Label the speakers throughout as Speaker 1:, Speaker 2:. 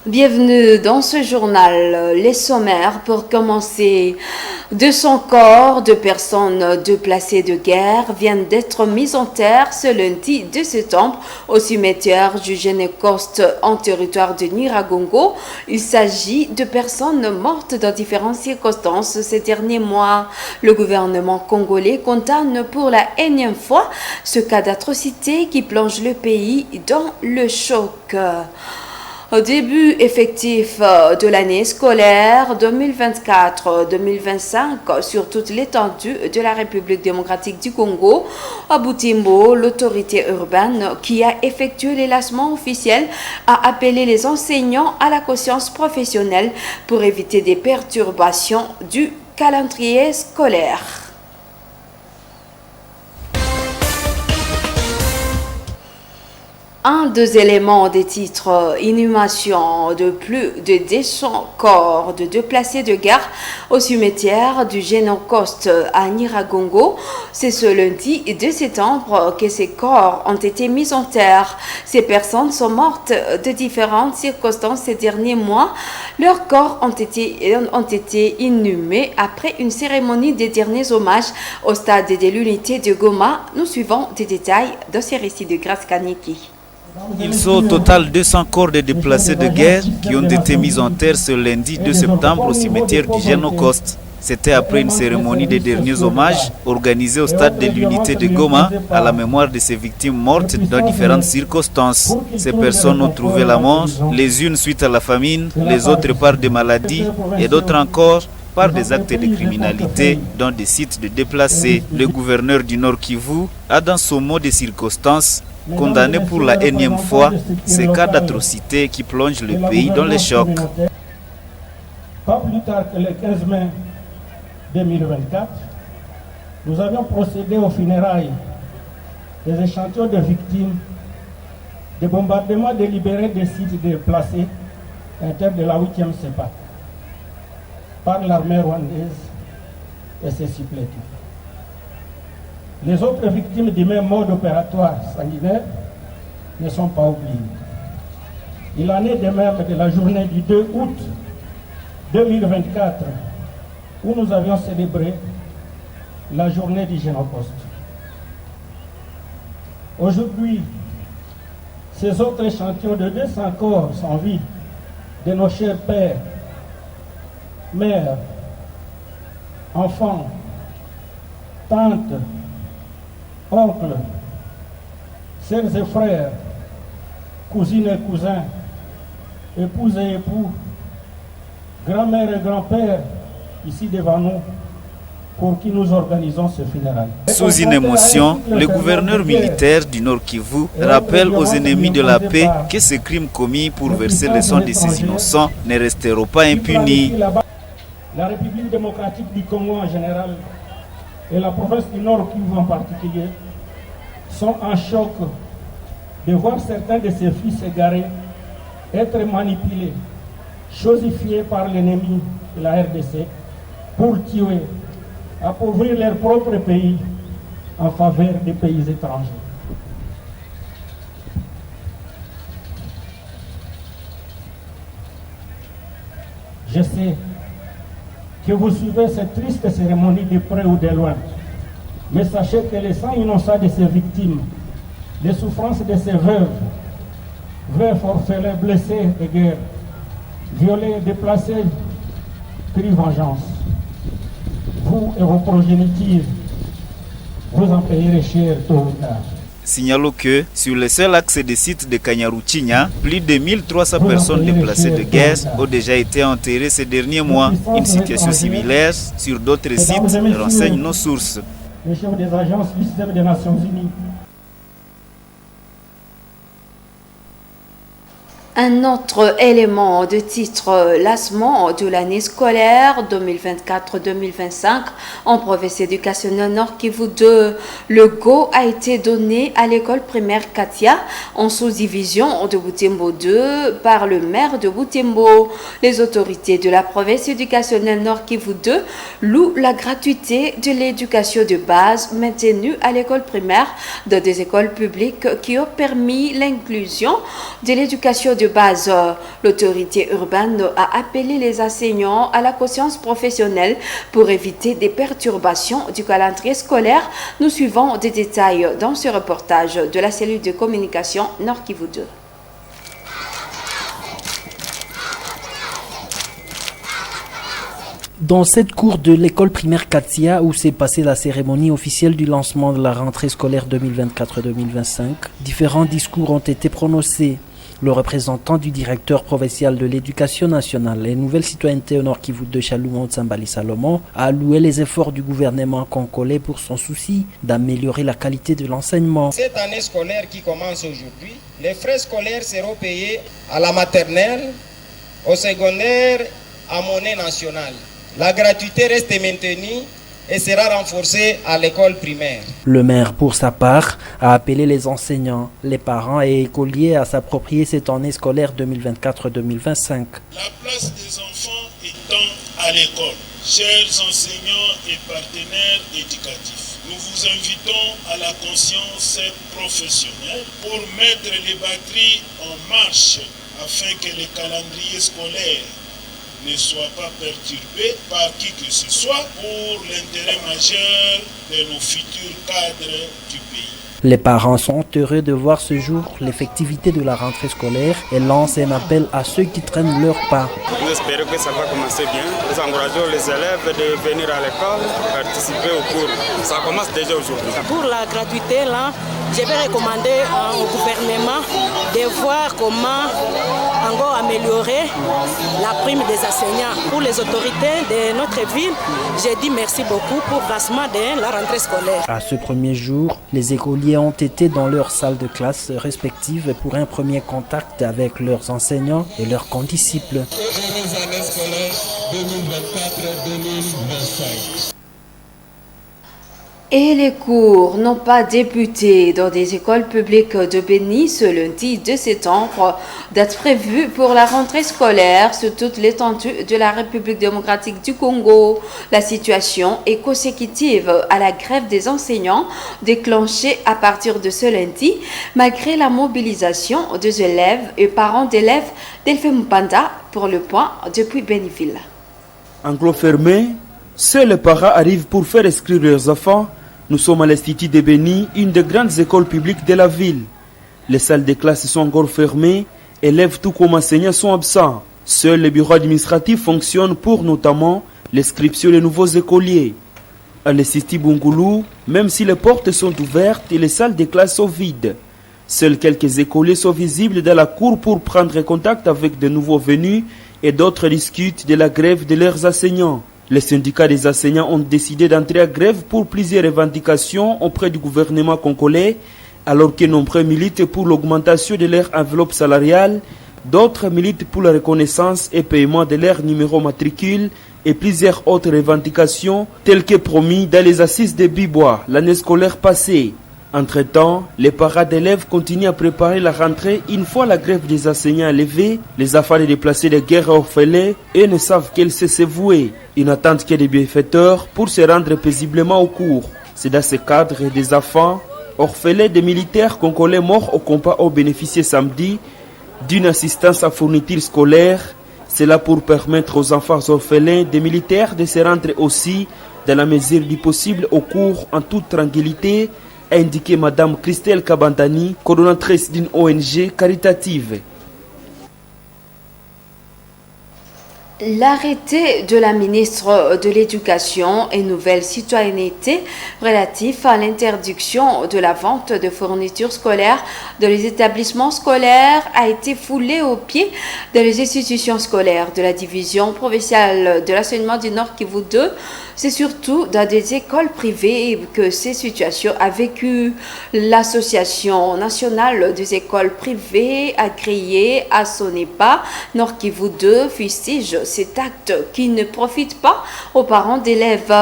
Speaker 1: Bienvenue dans ce journal. Les sommaires pour commencer. 200 corps de personnes déplacées de guerre viennent d'être mis en terre ce lundi 2 septembre au cimetière du Génécoste en territoire de Nyiragongo. Il s'agit de personnes mortes dans différentes circonstances ces derniers mois. Le gouvernement congolais condamne pour la énième fois ce cas d'atrocité qui plonge le pays dans le choc. Au début effectif de l'année scolaire 2024-2025 sur toute l'étendue de la République démocratique du Congo, à Butembo, l'autorité urbaine qui a effectué les lancements officiels a appelé les enseignants à la conscience professionnelle pour éviter des perturbations du calendrier scolaire. Un des éléments des titres inhumation de plus de 200 corps de déplacés de guerre au cimetière du Génécoste à Nyiragongo. C'est ce lundi 2 septembre que ces corps ont été mis en terre. Ces personnes sont mortes de différentes circonstances ces derniers mois. Leurs corps ont été inhumés après une cérémonie des derniers hommages au stade de l'unité de Goma. Nous suivons des détails dans ces récits de Grace Kaniki.
Speaker 2: Ils sont au total 200 corps de déplacés de guerre qui ont été mis en terre ce lundi 2 septembre au cimetière du Génécoste. C'était après une cérémonie des derniers hommages organisée au stade de l'unité de Goma à la mémoire de ces victimes mortes dans différentes circonstances. Ces personnes ont trouvé la mort, les unes suite à la famine, les autres par des maladies et d'autres encore par des actes de criminalité dans des sites de déplacés. Le gouverneur du Nord Kivu a dans son mot de circonstances condamné pour la énième fois ces cas d'atrocité qui plongent le pays dans les chocs.
Speaker 3: Pas plus tard que le 15 mai 2024, nous avions procédé aux funérailles des échantillons de victimes des bombardements délibérés des sites déplacés internes de la 8e CEPAC par l'armée rwandaise et ses supplétifs. Les autres victimes du même mode opératoire sanguinaire ne sont pas oubliées. Il en est de même de la journée du 2 août 2024 où nous avions célébré la journée du Génécoste. Aujourd'hui, ces autres échantillons de 200 corps sans vie de nos chers pères, mères, enfants, tantes, oncles, sœurs et frères, cousines et cousins, épouses et époux, grand-mère et grand-père, ici devant nous, pour qui nous organisons ce funérail.
Speaker 2: Sous une émotion, le gouverneur militaire du Nord Kivu rappelle aux ennemis de la paix que ces crimes commis pour verser le sang de ces innocents ne resteront pas impunis.
Speaker 3: La République démocratique du Congo en général et la province du Nord Kivu en particulier sont en choc de voir certains de ces fils égarés être manipulés, chosifiés par l'ennemi de la RDC pour tuer, appauvrir leur propre pays en faveur des pays étrangers. Je sais que vous suivez cette triste cérémonie de près ou de loin. Mais sachez que les sangs innocents de ces victimes, les souffrances de ces veuves, orphelins, blessés de guerre, violés, déplacés, crient vengeance. Vous et vos progénitures, vous en payerez cher tôt ou tard.
Speaker 2: Signalons que sur le seul axe des sites de Kanyaruchinya, plus de 1300 personnes déplacées de guerre ont déjà été enterrées ces derniers mois. Une situation similaire sur d'autres sites renseigne nos sources.
Speaker 3: Les chefs des agences du système des Nations Unies.
Speaker 1: Un autre élément de titre lancement de l'année scolaire 2024-2025 en province éducationnelle Nord Kivu 2. Le go a été donné à l'école primaire Katia en sous-division de Butembo 2 par le maire de Butembo. Les autorités de la province éducationnelle Nord Kivu 2 louent la gratuité de l'éducation de base maintenue à l'école primaire dans des écoles publiques qui ont permis l'inclusion de l'éducation de de base, l'autorité urbaine a appelé les enseignants à la conscience professionnelle pour éviter des perturbations du calendrier scolaire. Nous suivons des détails dans ce reportage de la cellule de communication Nord Kivu 2.
Speaker 4: Dans cette cour de l'école primaire Katia où s'est passée la cérémonie officielle du lancement de la rentrée scolaire 2024-2025, différents discours ont été prononcés. Le représentant du directeur provincial de l'éducation nationale et nouvelle citoyenneté au Nord Kivu de Chaloumon Tsambali Salomon a loué les efforts du gouvernement congolais pour son souci d'améliorer la qualité de l'enseignement.
Speaker 5: Cette année scolaire qui commence aujourd'hui, les frais scolaires seront payés à la maternelle, au secondaire, à monnaie nationale. La gratuité reste maintenue et sera renforcée à l'école primaire.
Speaker 4: Le maire, pour sa part, a appelé les enseignants, les parents et écoliers à s'approprier cette année scolaire 2024-2025.
Speaker 6: La place des enfants étant à l'école. Chers enseignants et partenaires éducatifs, nous vous invitons à la conscience professionnelle pour mettre les batteries en marche afin que les calendriers scolaires ne soit pas perturbé par qui que ce soit pour l'intérêt majeur de nos futurs cadres du pays.
Speaker 4: Les parents sont heureux de voir ce jour l'effectivité de la rentrée scolaire et lancent un appel à ceux qui traînent leurs pas.
Speaker 7: Nous espérons que ça va commencer bien. Nous encourageons les élèves de venir à l'école, participer au cours. Ça commence déjà aujourd'hui.
Speaker 8: Pour la gratuité, là, je vais recommander au gouvernement de voir comment encore améliorer la prime des enseignants. Pour les autorités de notre ville, j'ai dit merci beaucoup pour le lancement de la rentrée scolaire.
Speaker 4: À ce premier jour, les écoliers ont été dans leurs salles de classe respectives pour un premier contact avec leurs enseignants et leurs condisciples.
Speaker 6: Heureuse année scolaire 2024-2025.
Speaker 1: Et les cours n'ont pas débuté dans des écoles publiques de Béni ce lundi 2 septembre, date prévue pour la rentrée scolaire sur toute l'étendue de la République démocratique du Congo. La situation est consécutive à la grève des enseignants déclenchée à partir de ce lundi, malgré la mobilisation des élèves et parents d'élèves d'Elfé Mpanda pour le point depuis Béniville.
Speaker 9: Enclos fermé, seuls les parents arrivent pour faire inscrire leurs enfants. Nous sommes à l'Institut de Béni, une des grandes écoles publiques de la ville. Les salles de classe sont encore fermées, élèves tout comme enseignants sont absents. Seuls les bureaux administratifs fonctionnent pour notamment l'inscription des nouveaux écoliers. À l'Institut Bungoulou, même si les portes sont ouvertes, les salles de classe sont vides. Seuls quelques écoliers sont visibles dans la cour pour prendre contact avec de nouveaux venus et d'autres discutent de la grève de leurs enseignants. Les syndicats des enseignants ont décidé d'entrer à grève pour plusieurs revendications auprès du gouvernement congolais, alors que nombreux militent pour l'augmentation de leur enveloppe salariale, d'autres militent pour la reconnaissance et paiement de leur numéro matricule et plusieurs autres revendications telles que promis dans les assises de Bibois l'année scolaire passée. Entre-temps, les parents d'élèves continuent à préparer la rentrée une fois la grève des enseignants levée. Les enfants des déplacés de guerre orphelins et ne savent qu'elle s'est vouée. Ils n'attendent que des bienfaiteurs pour se rendre paisiblement au cours. C'est dans ce cadre que des enfants orphelins des militaires congolais morts au combat ont bénéficié samedi d'une assistance à fourniture scolaire. C'est là pour permettre aux enfants orphelins des militaires de se rendre aussi, dans la mesure du possible, au cours en toute tranquillité, a indiqué Madame Christelle Kabandani, coordonnatrice d'une ONG caritative.
Speaker 1: L'arrêté de la ministre de l'Éducation et Nouvelle Citoyenneté relatif à l'interdiction de la vente de fournitures scolaires dans les établissements scolaires a été foulé aux pieds dans les institutions scolaires de la division provinciale de l'enseignement du Nord Kivu 2. C'est surtout dans des écoles privées que ces situations a vécu. L'Association nationale des écoles privées agréées à Sonepa Nord Kivu 2 fustige cet acte qui ne profite pas aux parents d'élèves.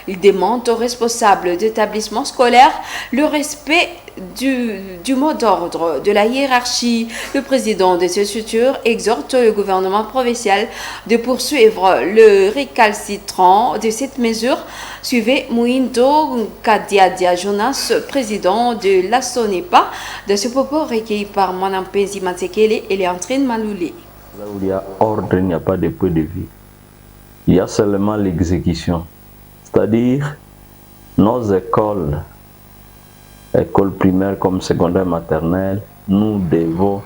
Speaker 1: Il demande aux responsables d'établissements scolaires le respect du mot d'ordre, de la hiérarchie. Le président de cette structure exhorte le gouvernement provincial de poursuivre le récalcitrant de cette mesure. Suivez Mouindo Kadiadia Jonas, président de la SONEPA. De ce propos recueilli par Manampezi Matsekele et Léandrine Maloulé.
Speaker 10: Là où il y a ordre, il n'y a pas de point de vue. Il y a seulement l'exécution. C'est-à-dire, nos écoles primaires comme secondaires maternelles, nous devons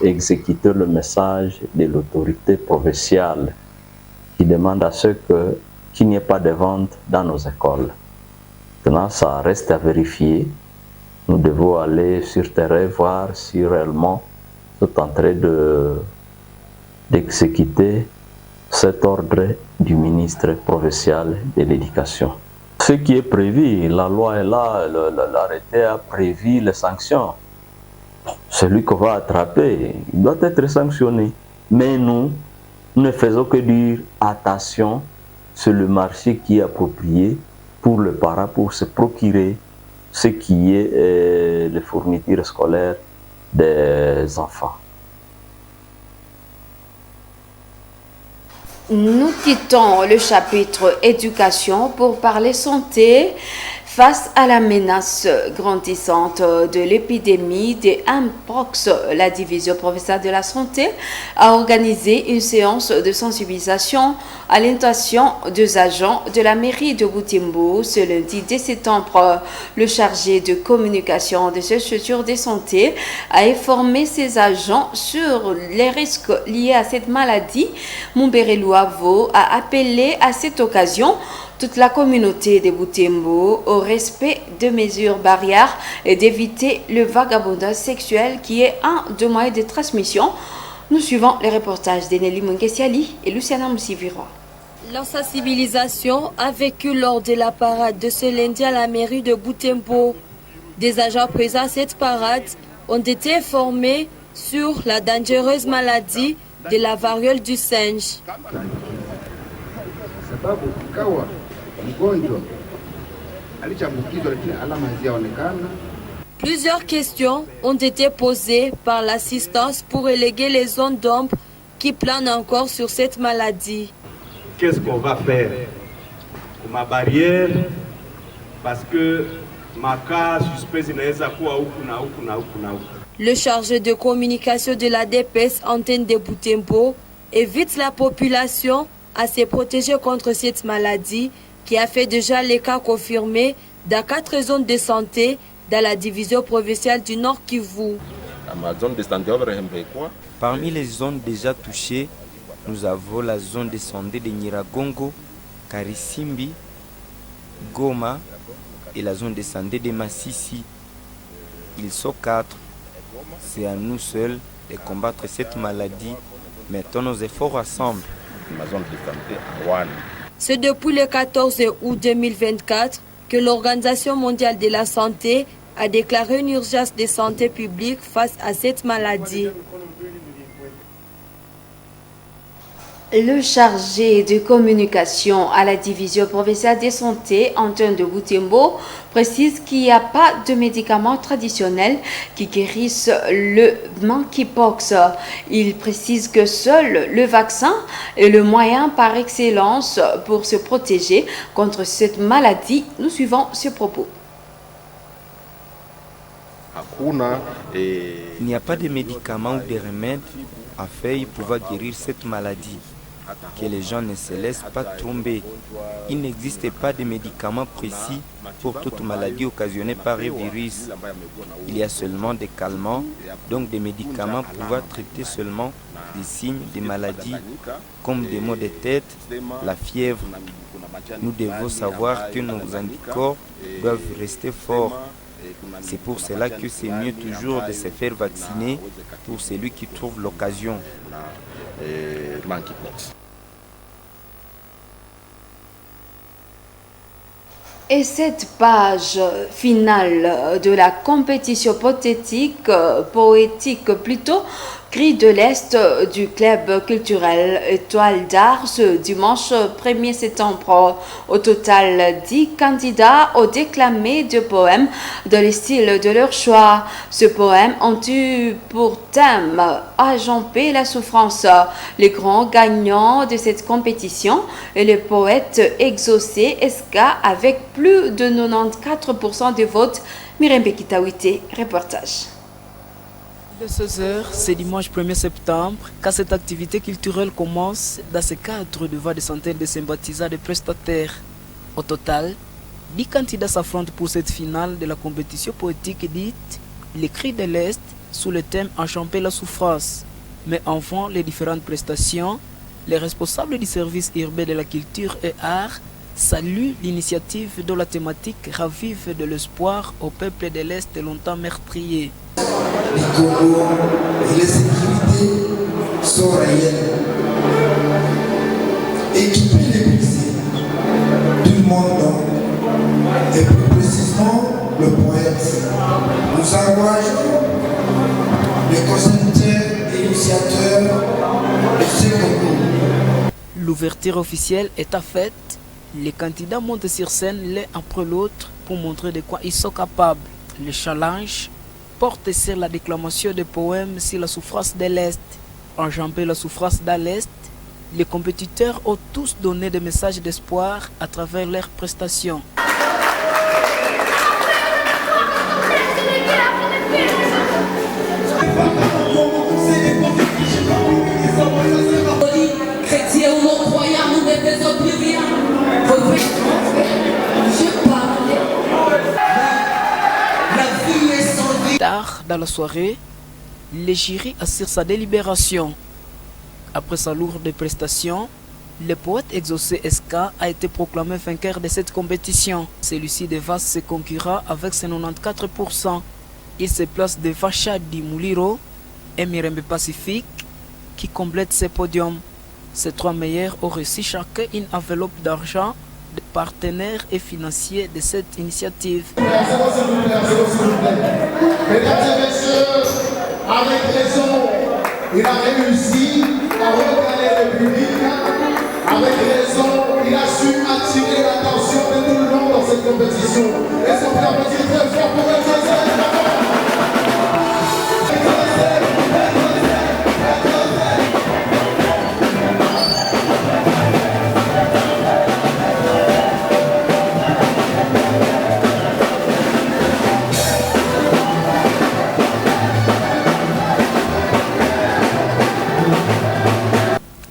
Speaker 10: exécuter le message de l'autorité provinciale qui demande à ce qu'il n'y ait pas de vente dans nos écoles. Maintenant, ça reste à vérifier. Nous devons aller sur terrain voir si réellement sont en train d'exécuter cet ordre du ministre provincial de l'Éducation. Ce qui est prévu, la loi est là, l'arrêté a prévu les sanctions. Celui qu'on va attraper, il doit être sanctionné. Mais nous ne faisons que dire attention, c'est le marché qui est approprié pour le parent pour se procurer ce qui est les fournitures scolaires des enfants.
Speaker 1: Nous quittons le chapitre éducation pour parler santé. Face à la menace grandissante de l'épidémie de Mpox, la division provinciale de la santé a organisé une séance de sensibilisation à l'intention des agents de la mairie de Butembo ce lundi 10 septembre. Le chargé de communication de cette structure de santé a informé ses agents sur les risques liés à cette maladie. Mumbere Luavo a appelé à cette occasion toute la communauté de Butembo au respect de mesures barrières et d'éviter le vagabondage sexuel qui est un des moyens de transmission. Nous suivons les reportages d'Eneli Mungesiali et Luciana Moussiviroa.
Speaker 11: La sensibilisation a vécu lors de la parade de ce lundi à la mairie de Butembo. Des agents présents à cette parade ont été informés sur la dangereuse maladie de la variole du singe. Plusieurs questions ont été posées par l'assistance pour éléguer les zones d'ombre qui planent encore sur cette maladie.
Speaker 12: Qu'est-ce qu'on va faire pour ma barrière? Parce que ma cas suspect
Speaker 11: Le chargé de communication de la DPS antenne de Butembo évite la population à se protéger contre cette maladie qui a fait déjà les cas confirmés dans 4 zones de santé dans la division provinciale du Nord Kivu.
Speaker 13: Parmi les zones déjà touchées, nous avons la zone de santé de Nyiragongo, Karisimbi, Goma et la zone de santé de Massissi. Ils sont 4. C'est à nous seuls de combattre cette maladie. Mettons nos efforts ensemble.
Speaker 11: C'est depuis le 14 août 2024 que l'Organisation mondiale de la santé a déclaré une urgence de santé publique face à cette maladie.
Speaker 1: Le chargé de communication à la division provinciale de santé, Antoine de Butembo, précise qu'il n'y a pas de médicaments traditionnels qui guérissent le monkeypox. Il précise que seul le vaccin est le moyen par excellence pour se protéger contre cette maladie. Nous suivons ce propos.
Speaker 13: Il n'y a pas de médicaments ou de remèdes à faire pour pouvoir guérir cette maladie. Que les gens ne se laissent pas tromper. Il n'existe pas de médicaments précis pour toute maladie occasionnée par un virus. Il y a seulement des calmants, donc des médicaments pour pouvoir traiter seulement des signes des maladies comme des maux de tête, la fièvre. Nous devons savoir que nos anticorps doivent rester forts. C'est pour cela que c'est mieux toujours de se faire vacciner pour celui qui trouve l'occasion.
Speaker 1: Et cette page finale de la compétition poétique plutôt, Cris de l'Est du club culturel Étoile d'Art ce dimanche 1er septembre. Au total, 10 candidats ont déclamé deux poèmes dans le style de leur choix. Ce poème ont eu pour thème Ajamper la souffrance. Les grands gagnants de cette compétition est le poète Exaucé Eska avec plus de 94% de votes. Myriam Bekitawite, reportage.
Speaker 14: De 16h, c'est dimanche 1er septembre, quand cette activité culturelle commence dans ce cadre devant des centaines de sympathisants de prestataires. Au total, 10 candidats s'affrontent pour cette finale de la compétition poétique dite Les Cris de l'Est sous le thème Enchamper la souffrance. Mais avant les différentes prestations, les responsables du service urbain de la culture et art saluent l'initiative dont la thématique ravive de l'espoir au peuple de l'Est longtemps meurtrier.
Speaker 15: Les Congo et les sécurités sont réelles. Équiper les blessés, tout le monde donc, et plus précisément le poète. Nous encourageons les concepteurs et initiateurs de ce concours.
Speaker 14: L'ouverture officielle est faite. Les candidats montent sur scène l'un après l'autre pour montrer de quoi ils sont capables. Le challenge porte sur la déclamation de poèmes sur la souffrance de l'Est. Enjamber la souffrance de l'Est, les compétiteurs ont tous donné des messages d'espoir à travers leurs prestations.
Speaker 16: Chrétiens ou non-croyants, nous ne faisons plus rien. Je parlais. La vie est sans vie.
Speaker 14: Tard dans la soirée, le jury assure sa délibération. Après sa lourde prestation, le poète Exaucé Eska a été proclamé vainqueur de cette compétition. Celui-ci dépasse ses concurrents avec ses 94%. Il se place devant Chadi Mouliro et Mirembe Pacifique qui complètent ce podium. Ces trois meilleurs ont reçu chacun une enveloppe d'argent des partenaires et financiers de cette initiative.
Speaker 17: Mesdames et messieurs, avec raison, il a réussi à recaler le public. Avec raison, il a su attirer l'attention de tout le monde dans cette compétition. Est-ce qu'on peut applaudir très fort pour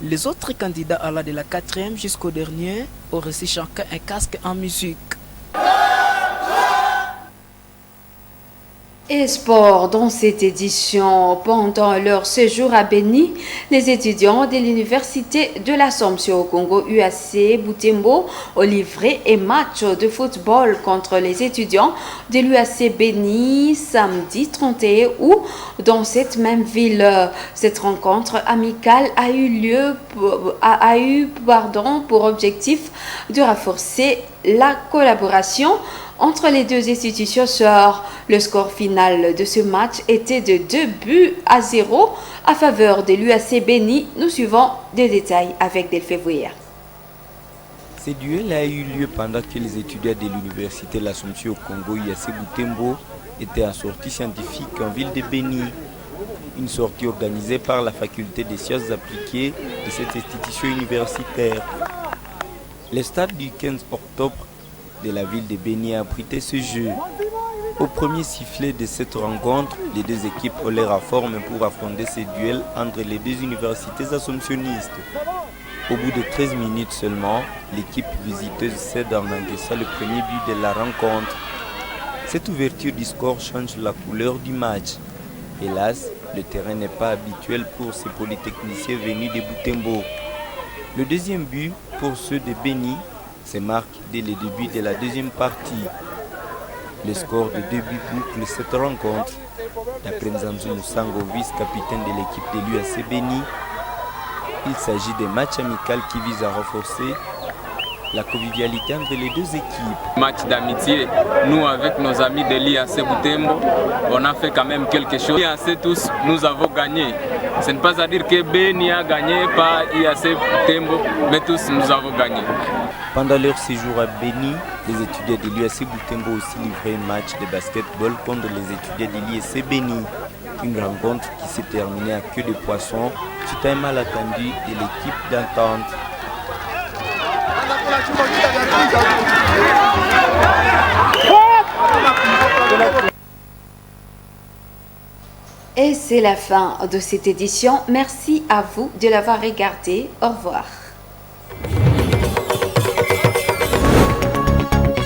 Speaker 14: Les autres candidats allant de la 4e jusqu'au dernier ont reçu chacun un casque en musique.
Speaker 1: Et sport dans cette édition. Pendant leur séjour à Beni, les étudiants de l'Université de l'Assomption au Congo UAC Butembo ont livré un match de football contre les étudiants de l'UAC Beni samedi 31 août dans cette même ville. Cette rencontre amicale a eu pour objectif de renforcer la collaboration entre les deux institutions sœurs. Le score final de ce match était de 2-0 à faveur de l'UAC Beni. Nous suivons des détails avec Delphé Vouillère.
Speaker 13: Ce duel a eu lieu pendant que les étudiants de l'Université de l'Assomption au Congo UAC Butembo étaient en sortie scientifique en ville de Beni. Une sortie organisée par la faculté des sciences appliquées de cette institution universitaire. Le stade du 15 octobre de la ville de Beni a abrité ce jeu. Au premier sifflet de cette rencontre, les deux équipes ont l'air à forme pour affronter ce duel entre les deux universités assomptionnistes. Au bout de 13 minutes seulement, l'équipe visiteuse cède en encaissant le premier but de la rencontre. Cette ouverture du score change la couleur du match. Hélas, le terrain n'est pas habituel pour ces polytechniciens venus de Butembo. Le deuxième but pour ceux de Beni se marque dès le début de la deuxième partie. Le score de 2 buts boucle cette rencontre. D'après Nzanzu Musango, vice-capitaine de l'équipe de l'UAC Beni, il s'agit d'un match amical qui vise à renforcer la convivialité entre les deux équipes.
Speaker 18: Match d'amitié, nous avec nos amis de l'IAC Butembo, on a fait quand même quelque chose. l'IAC tous, nous avons gagné. Ce n'est pas à dire que Beni a gagné, pas IAC Butembo, mais tous nous avons gagné.
Speaker 13: Pendant leur séjour à Beni, les étudiants de l'IAC Butembo ont aussi livré un match de basketball contre les étudiants de l'IAC Beni. Une rencontre qui s'est terminée à queue de poisson suite à un malentendu de l'équipe d'entente.
Speaker 1: Et c'est la fin de cette édition. Merci à vous de l'avoir regardé. Au revoir.